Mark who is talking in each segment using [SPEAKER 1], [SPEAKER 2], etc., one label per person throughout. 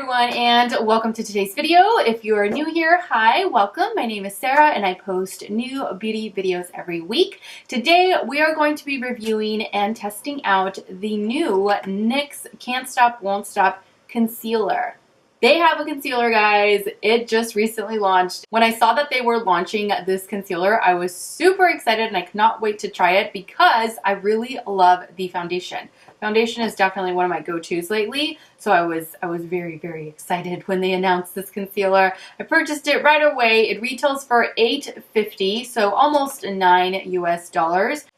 [SPEAKER 1] everyone, and welcome to today's video. If you are new here, hi, welcome. My name is Sarah and I post new beauty videos every week. Today we are going to be reviewing and testing out the new NYX Can't Stop Won't Stop concealer. They have a concealer, guys. It just recently launched. When I saw that they were launching this concealer, I was super excited and I could not wait to try it because I really love the foundation. Foundation is definitely one of my go-tos lately, so I was very, very excited when they announced this concealer. I purchased it right away. It retails for $8.50, so almost $9 US.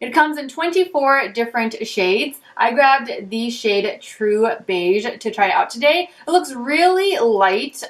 [SPEAKER 1] It comes in 24 different shades. I grabbed the shade True Beige to try it out today. It looks really light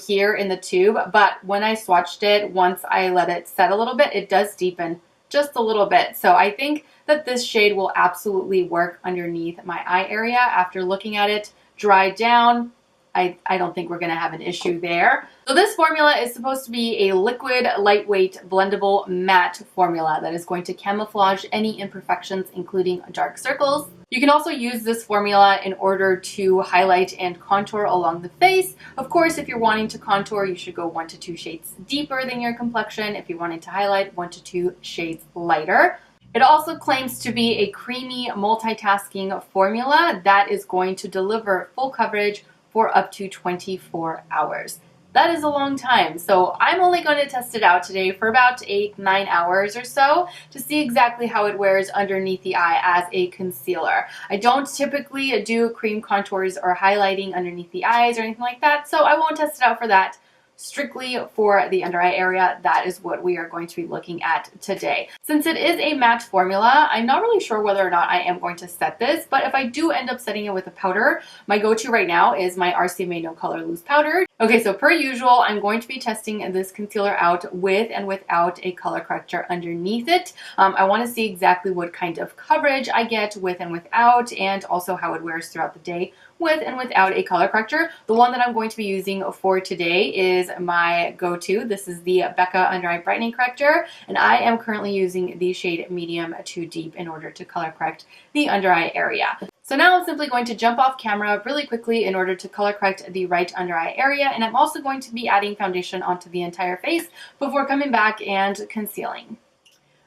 [SPEAKER 1] here in the tube, but when I swatched it, once I let it set a little bit, it does deepen just a little bit. So I think that this shade will absolutely work underneath my eye area. After looking at it dry down, I don't think we're going to have an issue there. So this formula is supposed to be a liquid, lightweight, blendable, matte formula that is going to camouflage any imperfections, including dark circles. You can also use this formula in order to highlight and contour along the face. Of course, if you're wanting to contour, you should go 1 to 2 shades deeper than your complexion. If you're wanting to highlight, 1 to 2 shades lighter. It also claims to be a creamy multitasking formula that is going to deliver full coverage for up to 24 hours. That is a long time, so I'm only going to test it out today for about 8-9 hours or so to see exactly how it wears underneath the eye as a concealer. I don't typically do cream contours or highlighting underneath the eyes or anything like that, so I won't test it out for that. Strictly for the under eye area, that is what we are going to be looking at today. Since it is a matte formula, I'm not really sure whether or not I am going to set this, but if I do end up setting it with a powder, my go-to right now is my RCMA No Color Loose Powder. Okay, so per usual, I'm going to be testing this concealer out with and without a color corrector underneath it. I want to see exactly what kind of coverage I get with and without, and also how it wears throughout the day with and without a color corrector. The one that I'm going to be using for today is my go-to. This is the Becca Under Eye Brightening Corrector, and I am currently using the shade Medium to Deep in order to color correct the under eye area. So now I'm simply going to jump off camera really quickly in order to color correct the right under eye area, and I'm also going to be adding foundation onto the entire face before coming back and concealing.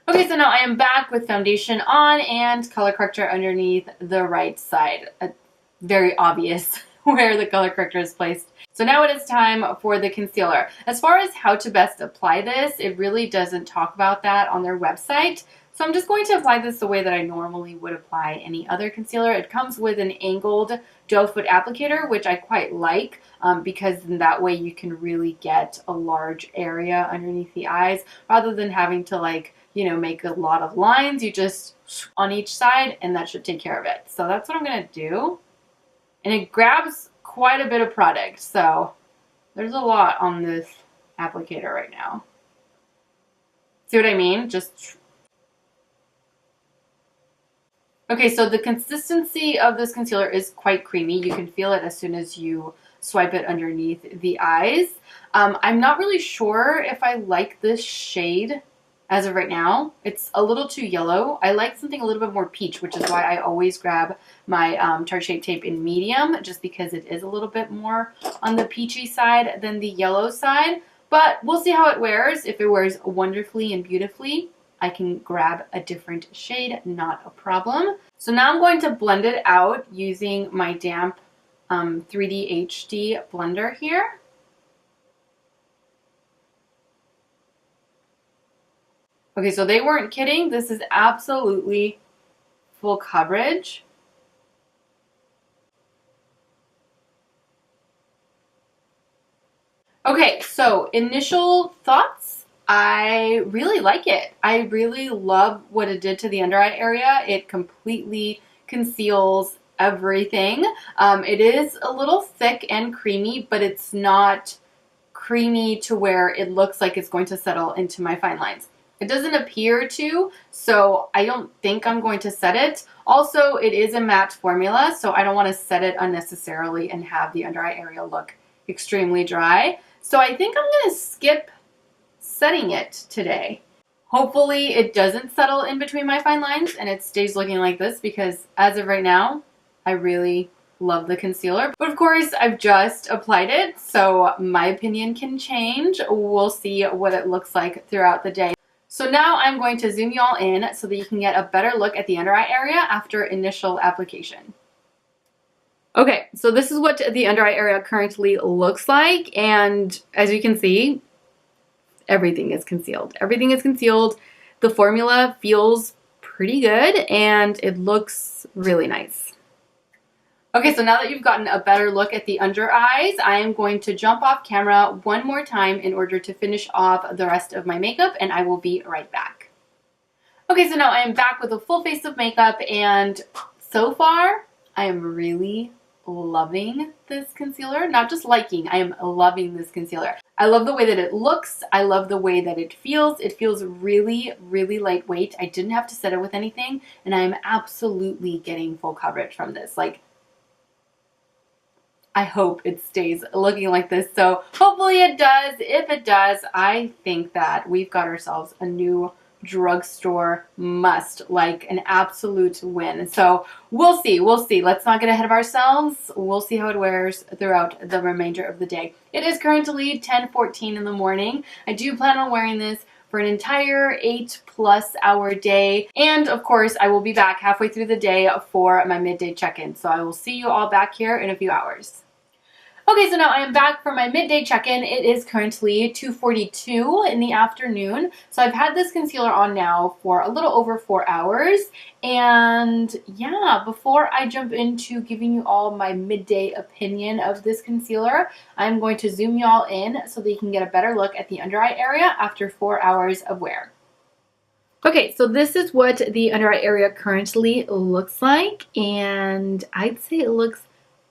[SPEAKER 1] Okay, so now I am back with foundation on and color corrector underneath the right side. Very obvious where the color corrector is placed. So now it is time for the concealer. As far as how to best apply this, it really doesn't talk about that on their website. So I'm just going to apply this the way that I normally would apply any other concealer. It comes with an angled doe foot applicator, which I quite like because in that way you can really get a large area underneath the eyes rather than having to make a lot of lines. You just on each side and that should take care of it. So that's what I'm going to do. And it grabs quite a bit of product, so there's a lot on this applicator right now. See what I mean? Okay, so the consistency of this concealer is quite creamy. You can feel it as soon as you swipe it underneath the eyes. I'm not really sure if I like this shade as of right now. It's a little too yellow. I like something a little bit more peach, which is why I always grab my Tarte Shape Tape in medium, just because it is a little bit more on the peachy side than the yellow side. But we'll see how it wears. If it wears wonderfully and beautifully, I can grab a different shade, not a problem. So now I'm going to blend it out using my damp 3D HD blender here. Okay, so they weren't kidding. This is absolutely full coverage. Okay, so initial thoughts. I really like it. I really love what it did to the under eye area. It completely conceals everything. It is a little thick and creamy, but it's not creamy to where it looks like it's going to settle into my fine lines. It doesn't appear to, so I don't think I'm going to set it. Also, it is a matte formula, so I don't want to set it unnecessarily and have the under eye area look extremely dry. So I think I'm going to skip setting it today. Hopefully it doesn't settle in between my fine lines and it stays looking like this, because as of right now, I really love the concealer. But of course, I've just applied it, so my opinion can change. We'll see what it looks like throughout the day. So now I'm going to zoom you all in so that you can get a better look at the under eye area after initial application. Okay, so this is what the under eye area currently looks like, and as you can see, everything is concealed. Everything is concealed. The formula feels pretty good, and it looks really nice. Okay, so now that you've gotten a better look at the under eyes, I am going to jump off camera one more time in order to finish off the rest of my makeup, and I will be right back. Okay, so now I am back with a full face of makeup, and so far, I am really loving this concealer. Not just liking, I am loving this concealer. I love the way that it looks. I love the way that it feels. It feels really, really lightweight. I didn't have to set it with anything, and I am absolutely getting full coverage from this. Like, I hope it stays looking like this. So hopefully it does. If it does, I think that we've got ourselves a new drugstore must, like an absolute win. So we'll see. We'll see. Let's not get ahead of ourselves. We'll see how it wears throughout the remainder of the day. It is currently 10:14 in the morning. I do plan on wearing this for an entire 8+ hour day. And of course, I will be back halfway through the day for my midday check-in. So I will see you all back here in a few hours. Okay, so now I am back for my midday check-in. It is currently 2:42 in the afternoon. So I've had this concealer on now for a little over 4 hours. And yeah, before I jump into giving you all my midday opinion of this concealer, I'm going to zoom you all in so that you can get a better look at the under eye area after 4 hours of wear. Okay, so this is what the under eye area currently looks like, and I'd say it looks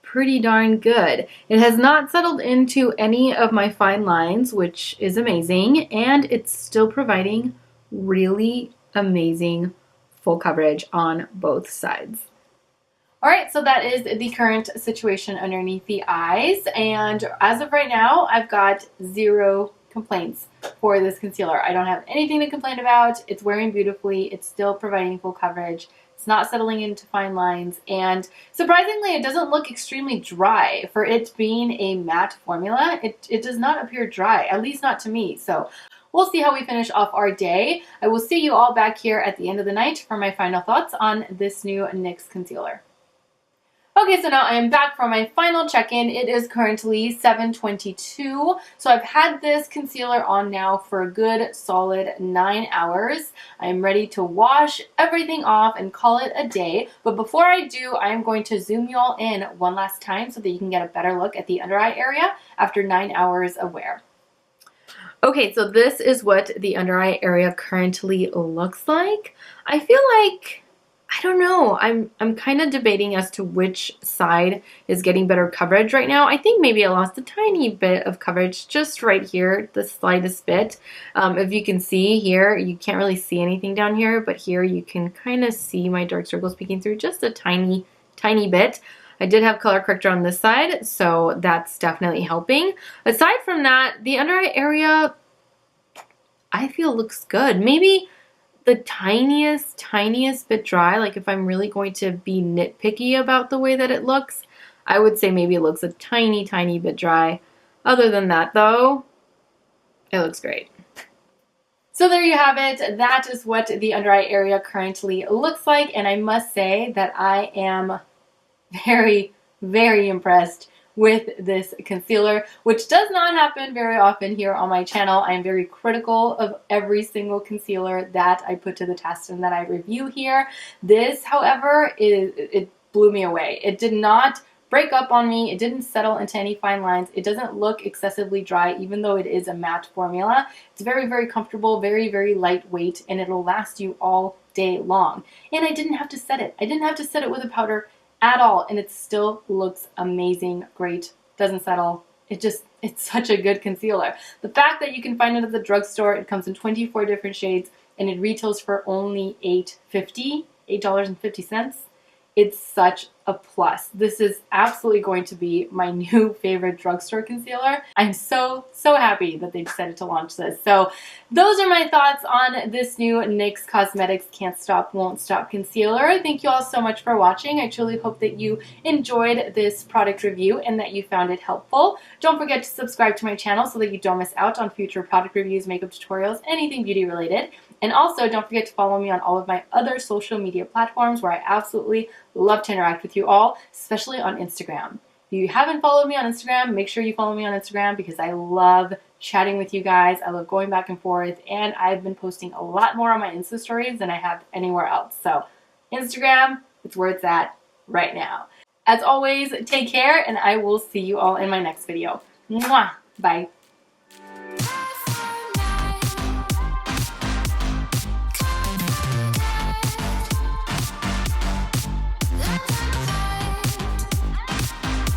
[SPEAKER 1] pretty darn good. It has not settled into any of my fine lines, which is amazing, and it's still providing really amazing full coverage on both sides. All right, so that is the current situation underneath the eyes, and as of right now, I've got 0 complaints for this concealer. I don't have anything to complain about. It's wearing beautifully. It's still providing full coverage. It's not settling into fine lines, and surprisingly, it doesn't look extremely dry. For it being a matte formula, it does not appear dry, at least not to me. So we'll see how we finish off our day. I will see you all back here at the end of the night for my final thoughts on this new NYX concealer. Okay, so now I am back for my final check-in. It is currently 7:22. So I've had this concealer on now for a good solid 9 hours. I am ready to wash everything off and call it a day. But before I do, I am going to zoom you all in one last time so that you can get a better look at the under eye area after 9 hours of wear. Okay, so this is what the under eye area currently looks like. I feel like, I don't know, I'm kind of debating as to which side is getting better coverage right now. I think maybe I lost a tiny bit of coverage just right here, the slightest bit. If you can see here, you can't really see anything down here, but here you can kind of see my dark circles peeking through just a tiny, tiny bit. I did have color corrector on this side, so that's definitely helping. Aside from that, the under eye area, I feel looks good. Maybe the tiniest bit dry. Like if I'm really going to be nitpicky about the way that it looks, I would say maybe it looks a tiny bit dry. Other than that though, it looks great. So there you have it. That is what the under eye area currently looks like, and I must say that I am very, very impressed with this concealer, which does not happen very often here on my channel. I am very critical of every single concealer that I put to the test and that I review here. This, however, it blew me away. It did not break up on me. It didn't settle into any fine lines. It doesn't look excessively dry, even though it is a matte formula. It's very, very comfortable, very, very lightweight, and it'll last you all day long. And I didn't have to set it. I didn't have to set it with a powder at all, and it still looks amazing, great, doesn't settle. It's such a good concealer. The fact that you can find it at the drugstore, it comes in 24 different shades, and it retails for only $8.50. It's such a plus. This is absolutely going to be my new favorite drugstore concealer. I'm so happy that they decided to launch this. So those are my thoughts on this new NYX Cosmetics Can't Stop Won't Stop concealer. Thank you all so much for watching. I truly hope that you enjoyed this product review and that you found it helpful. Don't forget to subscribe to my channel so that you don't miss out on future product reviews, makeup tutorials, anything beauty related. And also don't forget to follow me on all of my other social media platforms where I absolutely love to interact with you all, especially on Instagram. If you haven't followed me on Instagram, make sure you follow me on Instagram because I love chatting with you guys. I love going back and forth, and I've been posting a lot more on my Insta stories than I have anywhere else. So Instagram, it's where it's at right now. As always, take care, and I will see you all in my next video. Mwah! Bye.